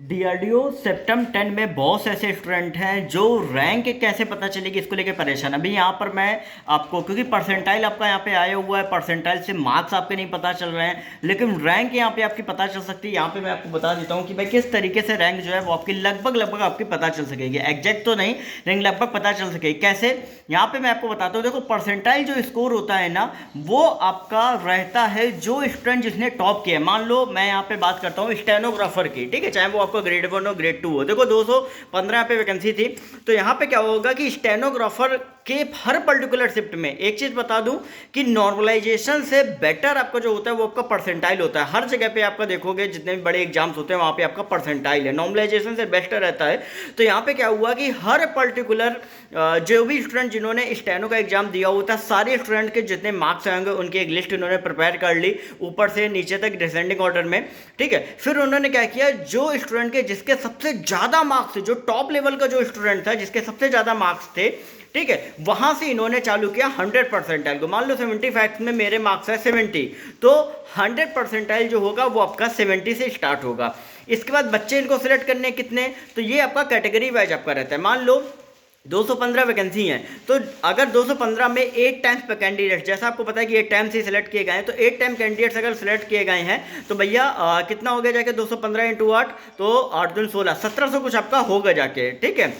DRDO septum 10 में बहुत से ऐसे स्टूडेंट हैं जो रैंक कैसे पता चलेगी इसको लेके परेशान। अभी यहाँ पर मैं आपको, क्योंकि परसेंटाइल आपका यहाँ पे आया हुआ है, परसेंटाइल से मार्क्स आपके नहीं पता चल रहे हैं, लेकिन रैंक यहाँ पे आपकी पता चल सकती है। यहाँ पे मैं आपको बता देता हूँ कि भाई किस तरीके से रैंक जो है वो आपकी लगभग आपकी पता चल सकेगी। एग्जैक्ट तो नहीं, लेकिन लगभग पता चल सकेगी। कैसे, यहाँ पे मैं आपको बताता हूँ। देखो, परसेंटाइल जो स्कोर होता है ना, वो आपका रहता है जो स्टूडेंट जिसने टॉप किया है। मान लो मैं यहाँ पे बात करता हूँ स्टेनोग्राफर की, ठीक है, चाहे वो आपका ग्रेड 1 हो ग्रेड 2 हो। देखो 215 यहाँ पे वैकेंसी थी, तो यहाँ पे क्या होगा कि स्टेनोग्राफर के हर पर्टिकुलर शिफ्ट में एक चीज बता दूं कि नॉर्मलाइजेशन से बेटर आपका जो होता है वो आपका परसेंटाइल होता है। हर जगह पे आपका देखोगे जितने भी बड़े एग्जाम्स होते हैं वहां पे आपका परसेंटाइल है, नॉर्मलाइजेशन से बेस्ट रहता है। तो यहाँ पे क्या हुआ कि हर पर्टिकुलर जो भी स्टूडेंट जिन्होंने स्टेनो का एग्जाम दिया होता है, सारे स्टूडेंट के जितने मार्क्स आएंगे उनकी एक लिस्ट उन्होंने प्रिपेयर कर ली, ऊपर से नीचे तक डिसेंडिंग ऑर्डर में, ठीक है। फिर उन्होंने क्या किया, जो स्टूडेंट के जिसके सबसे ज्यादा मार्क्स थे, जो टॉप लेवल का जो स्टूडेंट था जिसके सबसे ज्यादा मार्क्स थे, ठीक है, वहां से इन्होंने चालू किया 100 परसेंटाइल को। मान लो 75 में मेरे मार्क्स है 70, तो 100 परसेंटाइल जो होगा वो आपका 70 से स्टार्ट होगा। इसके बाद बच्चे इनको सिलेक्ट करने कितने, तो ये आपका कैटेगरी वाइज आपका रहता है। मान लो 215 वैकेंसी हैं, तो अगर 215 में 8 टाइम्स पर कैंडिडेट, जैसा आपको पता है कि 8 टाइम्स ही सिलेक्ट किए गए हैं, तो 8 टाइम कैंडिडेट्स अगर सिलेक्ट किए गए हैं तो भैया कितना हो गया जाके 215 इंटू 8, तो 8 दूनी 16, 1700 कुछ आपका होगा जाके, ठीक है।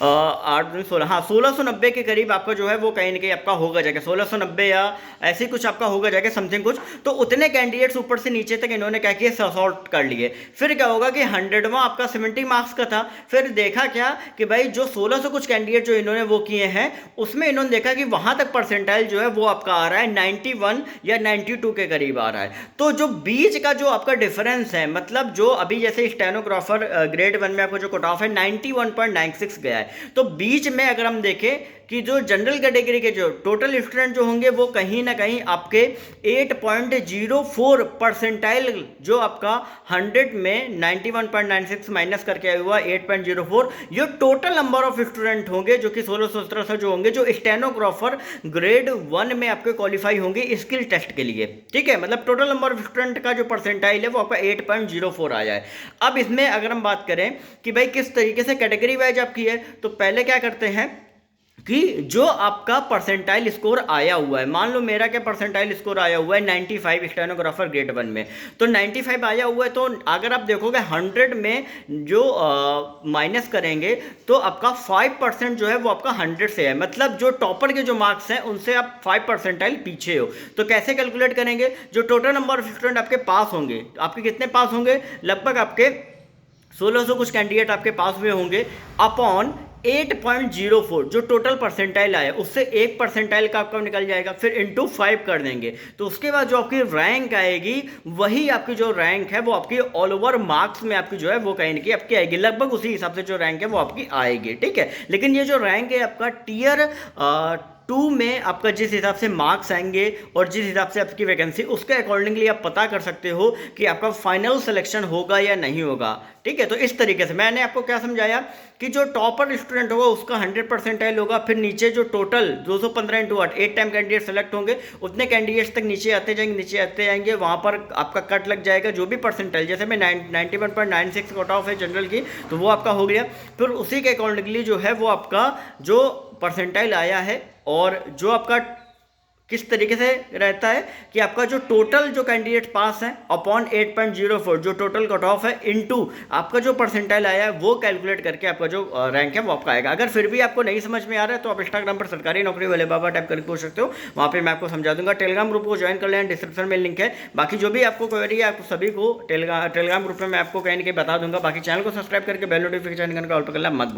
8 दूनी 16, हाँ 1690 के करीब आपका जो है वो कहीं ना कहीं आपका होगा जाएगा, 1690 या ऐसे कुछ आपका होगा जाएगा समथिंग कुछ। तो उतने कैंडिडेट्स ऊपर से नीचे तक इन्होंने क्या किया, सॉर्ट कर लिए। फिर क्या होगा कि 100वां आपका 70 मार्क्स का था। फिर देखा क्या कि भाई जो 1600 कुछ कैंडिडेट जो इन्होंने वो किए हैं, उसमें इन्होंने देखा कि वहां तक परसेंटाइल जो है वो आपका आ रहा है 91 या 92 के करीब आ रहा है। तो जो बीच का जो आपका डिफरेंस है, मतलब जो अभी जैसे स्टेनोग्राफर ग्रेड 1 में आपको जो कट ऑफ है 91.96 गया है, तो बीच में अगर हम देखें कि जो जनरल कैटेगरी के जो टोटल स्टूडेंट जो होंगे वो कहीं ना कहीं आपके 8.04 परसेंटाइल, जो आपका 100 में 91.96 माइनस करके आया हुआ 8.04, ये टोटल नंबर ऑफ स्टूडेंट होंगे जो कि 1617 जो होंगे जो स्टेनोग्राफर ग्रेड 1 में आपके क्वालिफाई होंगे स्किल टेस्ट के लिए, ठीक है। मतलब टोटल नंबर ऑफ स्टूडेंट का जो परसेंटाइल है वो आपका 8.04 आया है। अब इसमें अगर हम बात करें कि भाई किस तरीके से कैटेगरी वाइज आपकी है, तो पहले क्या करते हैं कि जो आपका परसेंटाइल स्कोर आया हुआ है, मान लो मेरा क्या परसेंटाइल स्कोर आया हुआ है 95 स्टेनोग्राफर ग्रेड 1 में, तो 95 आया हुआ है। तो अगर आप देखोगे 100 में जो माइनस करेंगे तो आपका 5% जो है वो आपका 100 से है, मतलब जो टॉपर के जो मार्क्स हैं उनसे आप 5 परसेंटाइल पीछे हो। तो कैसे कैलकुलेट करेंगे, जो टोटल नंबर ऑफ स्टूडेंट आपके पास होंगे, आपके कितने पास होंगे, लगभग आपके 1600 कुछ कैंडिडेट आपके पास हुए होंगे, अपॉन 8.04 जो टोटल परसेंटाइल आया उससे 1 परसेंटाइल का आपका निकल जाएगा, फिर इंटू 5 कर देंगे। तो उसके बाद जो आपकी रैंक आएगी, वही आपकी जो रैंक है वो आपकी ऑल ओवर मार्क्स में आपकी जो है वो कहीं ना कहीं आपकी आएगी, लगभग उसी हिसाब से जो रैंक है वो आपकी आएगी, ठीक है। लेकिन ये जो रैंक है आपका टीयर 2 में आपका जिस हिसाब से मार्क्स आएंगे और जिस हिसाब से आपकी वैकेंसी, उसके अकॉर्डिंगली आप पता कर सकते हो कि आपका फाइनल सिलेक्शन होगा या नहीं होगा, ठीक है। तो इस तरीके से मैंने आपको क्या समझाया कि जो टॉपर स्टूडेंट होगा उसका 100 परसेंटाइल होगा, फिर नीचे जो total 215 into 8 time candidate select होंगे, उतने कैंडिडेट्स तक नीचे आते जाएंगे, नीचे आते जाएंगे, वहाँ पर आपका कट लग जाएगा जो भी परसेंटाइल, जैसे मैं 91.96 कट ऑफ है जनरल की, तो वो आपका हो गया। फिर उसी के अकॉर्डिंगली जो है वो आपका जो परसेंटाइल आया है और जो आपका किस तरीके से रहता है कि आपका जो टोटल जो कैंडिडेट पास है अपॉन 8.04 जो टोटल कट ऑफ है इनटू आपका जो परसेंटाइल आया है, वो कैलकुलेट करके आपका जो रैंक है वो आपका आएगा। अगर फिर भी आपको नहीं समझ में आ रहा है तो आप इंस्टाग्राम पर सरकारी नौकरी वाले बाबा टाइप करके पूछ सकते हो, वहाँ पे मैं आपको समझा दूंगा। टेलीग्राम ग्रुप को ज्वाइन कर लें, डिस्क्रिप्शन में लिंक है। बाकी जो भी आपको क्वेरी है आपको सभी को टेलीग्राम ग्रुप में मैं आपको कहीं ना कहीं बता दूंगा। बाकी चैनल को सब्सक्राइब करके बेल नोटिफिकेशन करके ऑल पर कर लें, मत भूलिए।